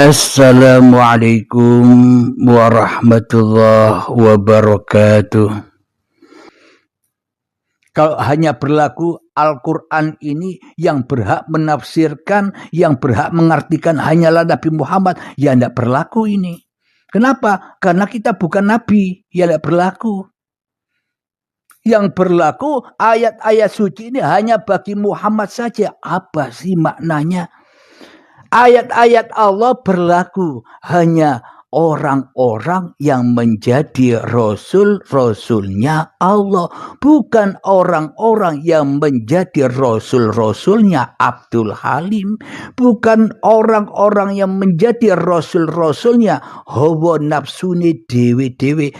Assalamualaikum warahmatullahi wabarakatuh. Kalau hanya berlaku Al-Quran ini yang berhak menafsirkan, yang berhak mengartikan hanyalah Nabi Muhammad, ya tidak berlaku ini. Kenapa? Karena kita bukan Nabi, ya tidak berlaku. Yang berlaku ayat-ayat suci ini hanya bagi Muhammad saja. Apa sih maknanya? Ayat-ayat Allah berlaku hanya orang-orang yang menjadi rasul-rasulnya Allah. Bukan orang-orang yang menjadi rasul-rasulnya Abdul Halim. Bukan orang-orang yang menjadi rasul-rasulnya hawa nafsuni dewe-dewe.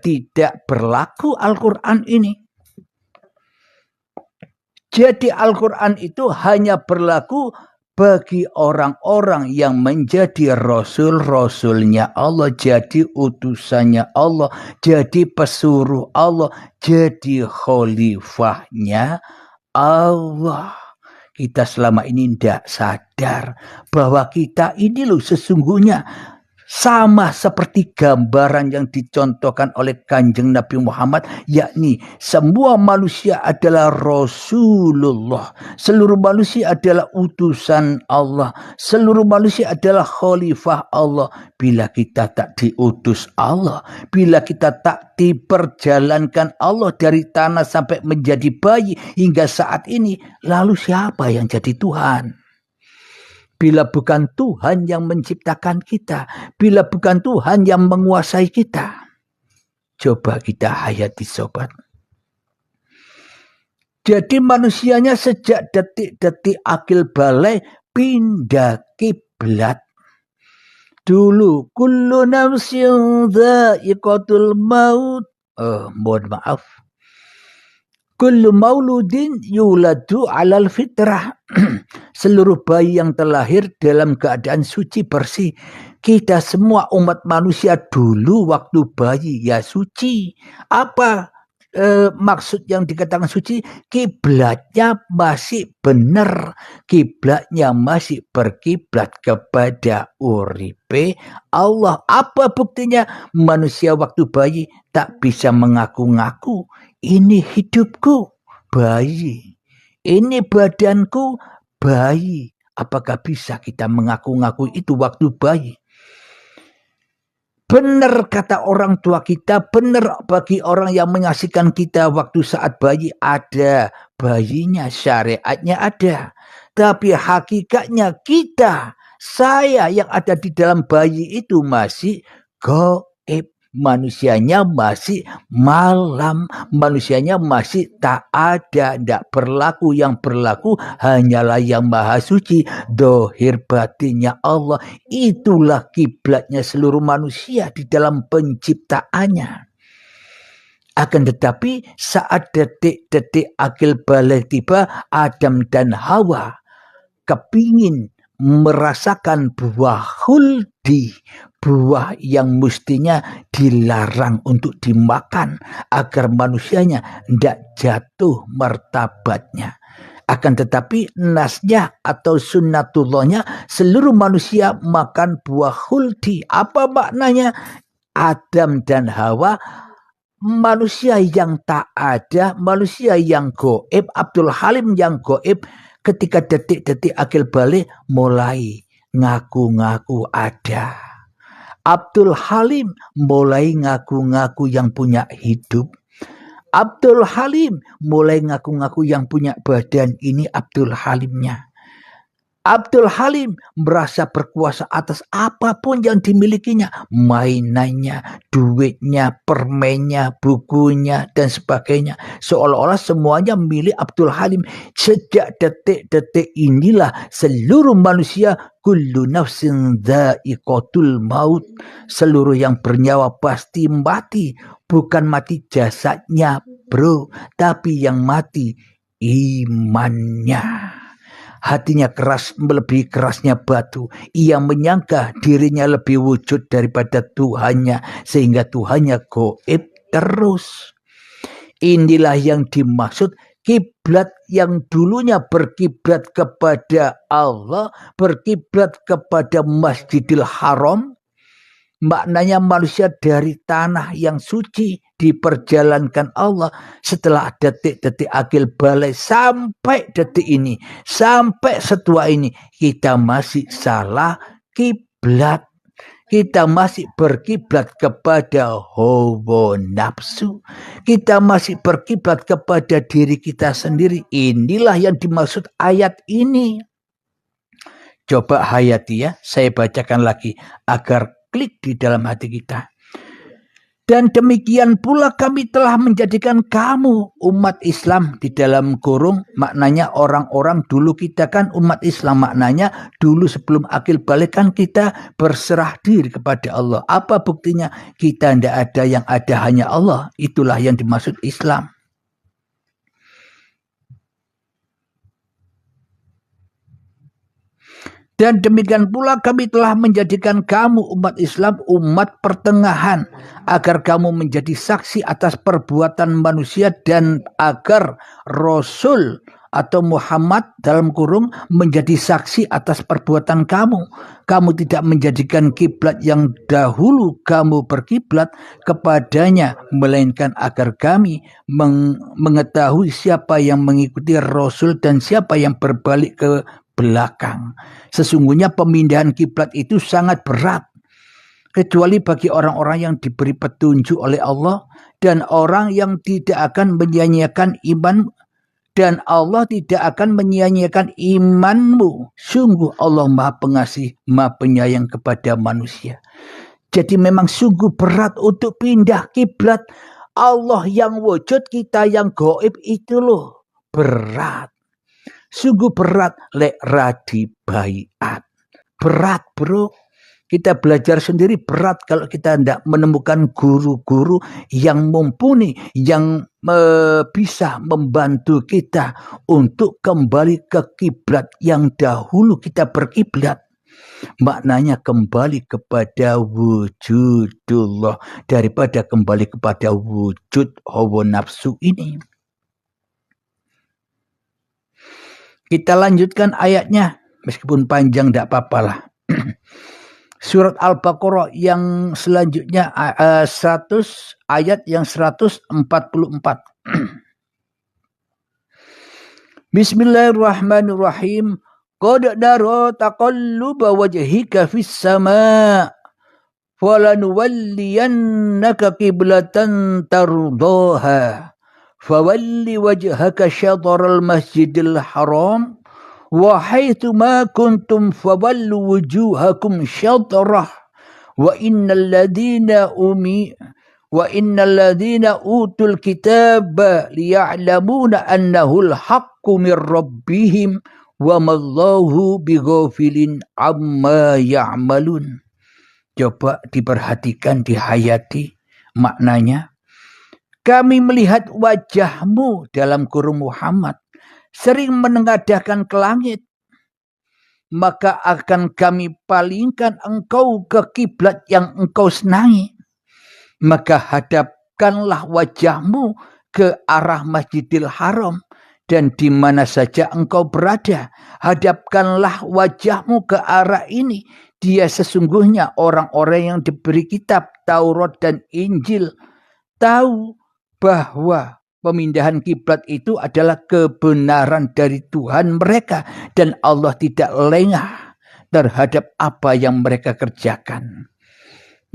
Tidak berlaku Al-Quran ini. Jadi Al-Quran itu hanya berlaku bagi orang-orang yang menjadi rasul-rasulnya Allah, jadi utusannya Allah, jadi pesuruh Allah, jadi khalifahnya Allah. Kita selama ini tidak sadar bahwa kita ini loh sesungguhnya sama seperti gambaran yang dicontohkan oleh Kanjeng Nabi Muhammad, yakni semua manusia adalah Rasulullah, seluruh manusia adalah utusan Allah, seluruh manusia adalah khalifah Allah. Bila kita tak diutus Allah, bila kita tak diperjalankan Allah dari tanah sampai menjadi bayi hingga saat ini, lalu siapa yang jadi Tuhan? Bila bukan Tuhan yang menciptakan kita, bila bukan Tuhan yang menguasai kita. Coba kita hayati sobat. Jadi manusianya sejak detik-detik akil balai pindah kiblat. Dulu kullu nafsin dha'iqatul maut. Mohon maaf. Kullu mauludin yuladu alal fitrah. Seluruh bayi yang terlahir dalam keadaan suci bersih. Kita semua umat manusia dulu waktu bayi ya suci. Apa maksud yang dikatakan suci? Kiblatnya masih benar. Kiblatnya masih berkiblat kepada uripe Allah. Apa buktinya? Manusia waktu bayi tak bisa mengaku-ngaku. Ini hidupku, bayi. Ini badanku, bayi. Apakah bisa kita mengaku-ngaku itu waktu bayi? Benar kata orang tua kita, benar bagi orang yang menyaksikan kita waktu saat bayi ada. Bayinya, syariatnya ada. Tapi hakikatnya kita, saya yang ada di dalam bayi itu masih gaib. Manusianya masih malam, manusianya masih tak ada, tidak berlaku. Yang berlaku hanyalah yang maha suci, dohir batinnya Allah. Itulah kiblatnya seluruh manusia di dalam penciptaannya. Akan tetapi saat detik-detik akil balik tiba, Adam dan Hawa kepingin merasakan buah khuldi, buah yang mestinya dilarang untuk dimakan agar manusianya tidak jatuh martabatnya. Akan tetapi nasnya atau sunnatullahnya seluruh manusia makan buah khuldi. Apa maknanya? Adam dan Hawa manusia yang tak ada, manusia yang gaib, Abdul Halim yang gaib. Ketika detik-detik akil balik mulai ngaku-ngaku ada. Abdul Halim mulai ngaku-ngaku yang punya hidup. Abdul Halim mulai ngaku-ngaku yang punya badan. Ini Abdul Halimnya. Abdul Halim merasa berkuasa atas apapun yang dimilikinya. Mainannya, duitnya, permennya, bukunya, dan sebagainya. Seolah-olah semuanya milik Abdul Halim. Sejak detik-detik inilah seluruh manusia kullu nafsin dha'iqatul maut. Seluruh yang bernyawa pasti mati. Bukan mati jasadnya bro, tapi yang mati imannya. Hatinya keras melebihi kerasnya batu. Ia menyangka dirinya lebih wujud daripada Tuhannya. Sehingga Tuhannya gaib terus. Inilah yang dimaksud Kiblat yang dulunya berkiblat kepada Allah, berkiblat kepada Masjidil Haram, maknanya manusia dari tanah yang suci diperjalankan Allah setelah detik-detik akil balai sampai detik ini, sampai setua ini kita masih salah kiblat. Kita masih berkiblat kepada hawa nafsu. Kita masih berkiblat kepada diri kita sendiri. Inilah yang dimaksud ayat ini. Coba hayati ya, saya bacakan lagi agar klik di dalam hati kita. Dan demikian pula kami telah menjadikan kamu umat Islam di dalam kurung, maknanya orang-orang dulu kita kan umat Islam, maknanya dulu sebelum akil balik kan kita berserah diri kepada Allah. Apa buktinya? Kita tidak ada, yang ada hanya Allah. Itulah yang dimaksud Islam. Dan demikian pula kami telah menjadikan kamu umat Islam, umat pertengahan, agar kamu menjadi saksi atas perbuatan manusia dan agar Rasul atau Muhammad dalam kurung menjadi saksi atas perbuatan kamu. Kamu tidak menjadikan kiblat yang dahulu kamu berkiblat kepadanya, melainkan agar kami mengetahui siapa yang mengikuti Rasul dan siapa yang berbalik ke belakang. Sesungguhnya pemindahan kiblat itu sangat berat, kecuali bagi orang-orang yang diberi petunjuk oleh Allah dan orang yang tidak akan menyia-nyiakan iman, dan Allah tidak akan menyia-nyiakan imanmu. Sungguh Allah Maha Pengasih, Maha Penyayang kepada manusia. Jadi memang sungguh berat untuk pindah kiblat. Allah yang wujud, kita yang gaib, itu loh berat. Sungguh berat lek radi baiat. Berat bro. Kita belajar sendiri berat kalau kita tidak menemukan guru-guru yang mumpuni, yang bisa membantu kita untuk kembali ke kiblat yang dahulu kita berkiblat. Maknanya kembali kepada wujudullah daripada kembali kepada wujud hawa nafsu ini. Kita lanjutkan ayatnya, meskipun panjang tidak apa-apalah. Surat Al-Baqarah yang selanjutnya 100 ayat yang 144. Bismillahirrahmanirrahim. Qad nara taqalluba wajhika fis sama' falanuwalliyannaka qiblatan tardaha. Fawalli wajhaka syatral masjidil haram wa haitsu ma kuntum fawallu wujuhakum syatrah wa innal ladina utul kitaba liya'lamuna annahu al-haqqu mir rabbihim wa mallahu bighafilin amma ya'malun. Coba diperhatikan, dihayati maknanya. Kami melihat wajahmu dalam kurung Muhammad sering menengadahkan ke langit, maka akan kami palingkan engkau ke kiblat yang engkau senangi. Maka hadapkanlah wajahmu ke arah Masjidil Haram, dan di mana saja engkau berada, hadapkanlah wajahmu ke arah ini. Dia sesungguhnya orang-orang yang diberi kitab Taurat dan Injil tahu bahwa pemindahan kiblat itu adalah kebenaran dari Tuhan mereka, dan Allah tidak lengah terhadap apa yang mereka kerjakan.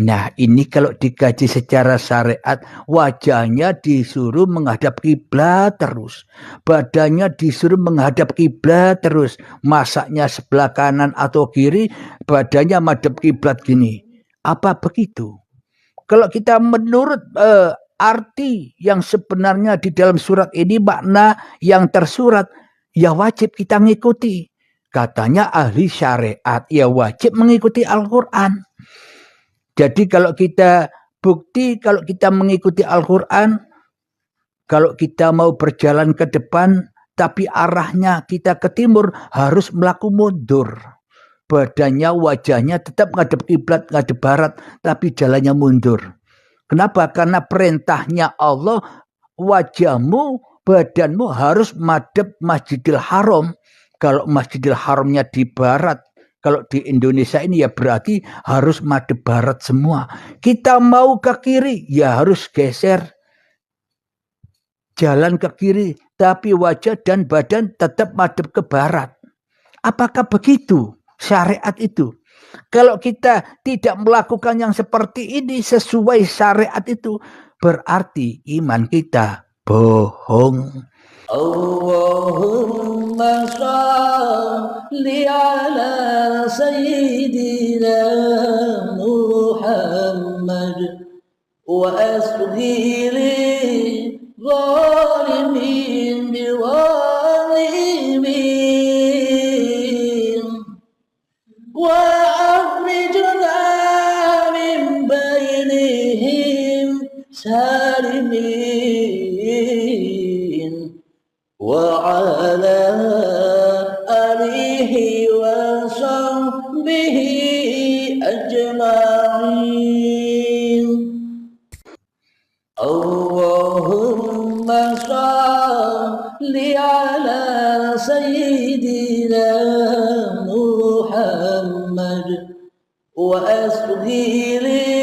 Nah, ini kalau dikaji secara syariat, wajahnya disuruh menghadap kiblat terus, badannya disuruh menghadap kiblat terus, masaknya sebelah kanan atau kiri, badannya madhep kiblat gini. Apa begitu? Kalau kita menurut arti yang sebenarnya di dalam surat ini, makna yang tersurat, ya wajib kita mengikuti. Katanya ahli syariat, ya wajib mengikuti Al-Quran. Jadi kalau kita kalau kita mengikuti Al-Quran, kalau kita mau berjalan ke depan, tapi arahnya kita ke timur, harus melaku mundur. Badannya, wajahnya tetap ngadep kiblat, ngadep barat, tapi jalannya mundur. Kenapa? Karena perintahnya Allah, wajahmu badanmu harus madhep Masjidil Haram. Kalau Masjidil Haramnya di barat, kalau di Indonesia ini ya berarti harus madhep barat semua. Kita mau ke kiri ya harus geser jalan ke kiri, tapi wajah dan badan tetap madhep ke barat. Apakah begitu syariat itu? Kalau kita tidak melakukan yang seperti ini sesuai syariat itu, berarti iman kita bohong. Allahumma shalli ala sayyidina Muhammad wa asghiri zalimin biwalimin wa akhrijna min bainihim salimin wa ala alihi wa sahbihi ajma'in. Allahumma shalli ala sayyidina Muhammad wa asghiri